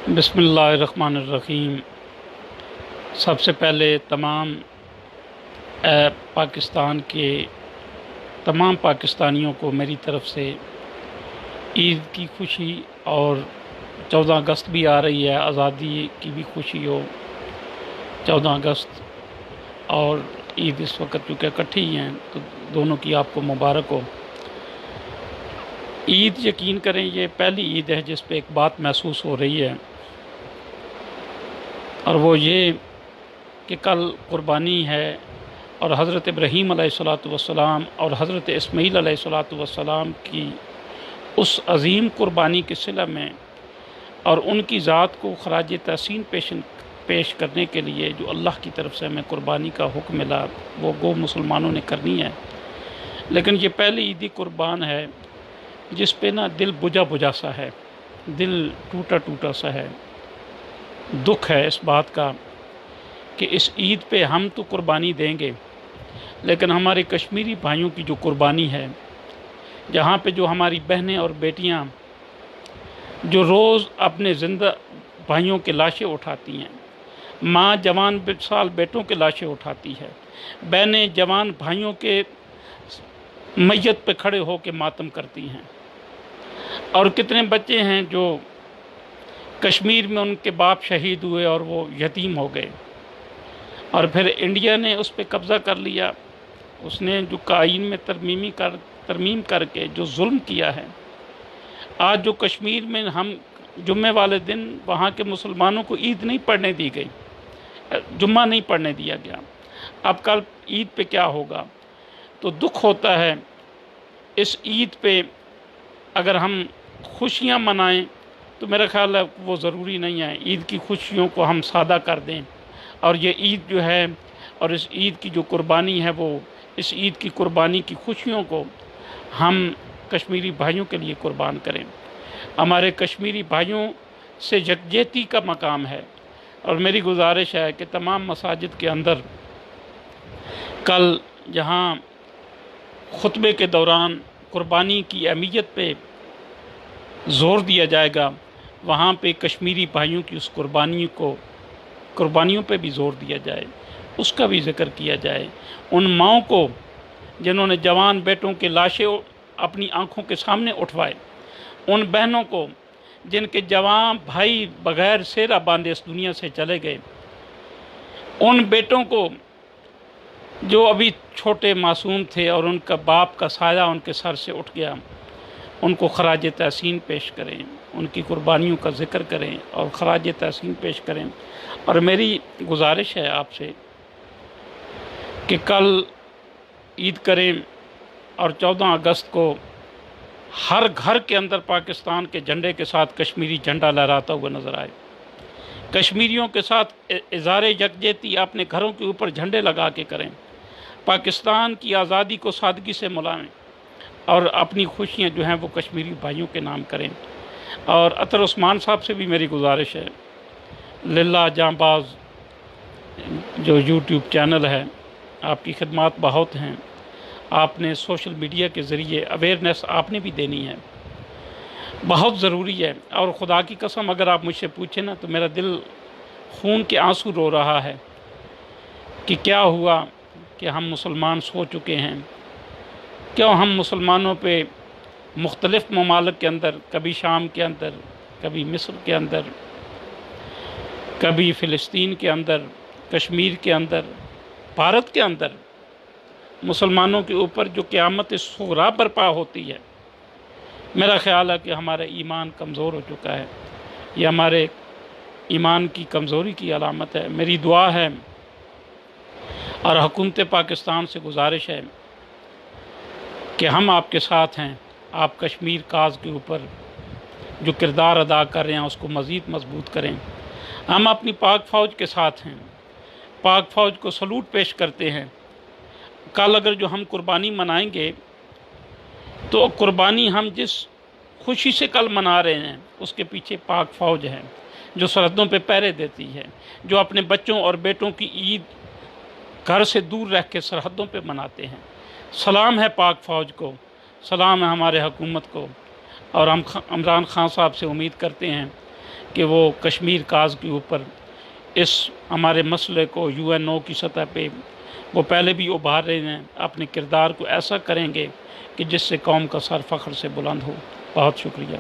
बिस्मिल्लाहिर्रहमानिर्रहीम। सबसे पहले पाकिस्तान के तमाम पाकिस्तानियों को मेरी तरफ़ से ईद की खुशी, और 14 अगस्त भी आ रही है, आज़ादी की भी खुशी हो। 14 अगस्त और ईद इस वक्त चूँकि इकट्ठी ही हैं तो दोनों की आपको मुबारक हो। ईद, यकीन करें, ये पहली ईद है जिस पे एक बात महसूस हो रही है, और वो ये कि कल कुर्बानी है, और हज़रत इब्राहीम अलैहिस्सलातु वस्सलाम और हज़रत इस्माईल अलैहिस्सलातु वस्सलाम की उस अज़ीम कुर्बानी के सिला में और उनकी ज़ात को खराज तहसीन पेश करने के लिए जो अल्लाह की तरफ से हमें कुर्बानी का हुक्म मिला, वो गो मुसलमानों ने करनी है। लेकिन ये पहली ईदी कुर्बान है जिस पे ना दिल बुझा बुझा सा है, दिल टूटा टूटा सा है। दुख है इस बात का कि इस ईद पे हम तो कुर्बानी देंगे, लेकिन हमारे कश्मीरी भाइयों की जो कुर्बानी है, जहाँ पे जो हमारी बहनें और बेटियाँ जो रोज़ अपने ज़िंदा भाइयों के लाशें उठाती हैं, माँ जवान साल बेटों के लाशें उठाती है, बहनें जवान भाइयों के मैयत पे खड़े हो के मातम करती हैं, और कितने बच्चे हैं जो कश्मीर में उनके बाप शहीद हुए और वो यतीम हो गए, और फिर इंडिया ने उस पर कब्ज़ा कर लिया। उसने जो आईन में तरमीम करके जो जुल्म किया है, आज जो कश्मीर में हम जुम्मे वाले दिन वहाँ के मुसलमानों को ईद नहीं पढ़ने दी गई, जुम्मा नहीं पढ़ने दिया गया। अब कल ईद पे क्या होगा? तो दुख होता है। इस ईद पे अगर हम खुशियाँ मनाएं तो मेरा ख़्याल है वो ज़रूरी नहीं है। ईद की खुशियों को हम सादा कर दें, और ये ईद जो है और इस ईद की जो कुर्बानी है, वो इस ईद की कुर्बानी की खुशियों को हम कश्मीरी भाइयों के लिए कुर्बान करें। हमारे कश्मीरी भाइयों से यकजहती का मकाम है, और मेरी गुजारिश है कि तमाम मसाजिद के अंदर कल जहाँ खुतबे के दौरान कुर्बानी की अहमियत पे ज़ोर दिया जाएगा, वहाँ पे कश्मीरी भाइयों की उस कुर्बानियों पे भी ज़ोर दिया जाए, उसका भी ज़िक्र किया जाए। उन माओं को जिन्होंने जवान बेटों के लाशें अपनी आंखों के सामने उठवाए, उन बहनों को जिनके जवान भाई बग़ैर सेहरा बांधे इस दुनिया से चले गए, उन बेटों को जो अभी छोटे मासूम थे और उनका बाप का साया उनके सर से उठ गया, उनको खराज तहसीन पेश करें, उनकी कुर्बानियों का ज़िक्र करें और खराज तहसीन पेश करें। और मेरी गुजारिश है आपसे कि कल ईद करें, और 14 अगस्त को हर घर के अंदर पाकिस्तान के झंडे के साथ कश्मीरी झंडा लहराता हुआ नज़र आए। कश्मीरियों के साथ इज़हार यकजहती अपने घरों के ऊपर झंडे लगा के करें, पाकिस्तान की आज़ादी को सादगी से मनाएं, और अपनी खुशियाँ जो हैं वो कश्मीरी भाइयों के नाम करें। और अतर उस्मान साहब से भी मेरी गुजारिश है, लिल्ला जांबाज जो यूट्यूब चैनल है, आपकी खिदमत बहुत हैं, आपने सोशल मीडिया के ज़रिए अवेयरनेस आपने भी देनी है, बहुत ज़रूरी है। और ख़ुदा की कसम अगर आप मुझसे पूछें ना, तो मेरा दिल खून के आंसू रो रहा है कि क्या हुआ कि हम मुसलमान सो चुके हैं। क्यों हम मुसलमानों पे मुख्तलिफ़ ममालिक के अंदर, कभी शाम के अंदर, कभी मिस्र के अंदर, कभी फ़िलिस्तीन के अंदर, कश्मीर के अंदर, भारत के अंदर मुसलमानों के ऊपर जो क़यामत सुग़रा बर्पा होती है, मेरा ख़्याल है कि हमारा ईमान कमज़ोर हो चुका है। ये हमारे ईमान की कमज़ोरी की अलामत है। मेरी दुआ है और हुकूमत पाकिस्तान से गुजारिश है कि हम आपके साथ हैं। आप कश्मीर काज़ के ऊपर जो किरदार अदा कर रहे हैं उसको मज़ीद मजबूत करें। हम अपनी पाक फ़ौज के साथ हैं, पाक फ़ौज को सलूट पेश करते हैं। कल अगर जो हम कुर्बानी मनाएंगे, तो कुर्बानी हम जिस खुशी से कल मना रहे हैं उसके पीछे पाक फ़ौज है जो सरहदों पे पहरे देती है, जो अपने बच्चों और बेटों की ईद घर से दूर रह के सरहदों पे मनाते हैं। सलाम है पाक फ़ौज को, सलाम है हमारे हुकूमत को, और हम इमरान खान साहब से उम्मीद करते हैं کہ وہ کشمیر کاز کے اوپر اس ہمارے مسئلے کو UNO کی سطح پہ وہ پہلے بھی ابھار رہے ہیں، اپنے کردار کو ایسا کریں گے کہ جس سے قوم کا سر فخر سے بلند ہو۔ بہت شکریہ۔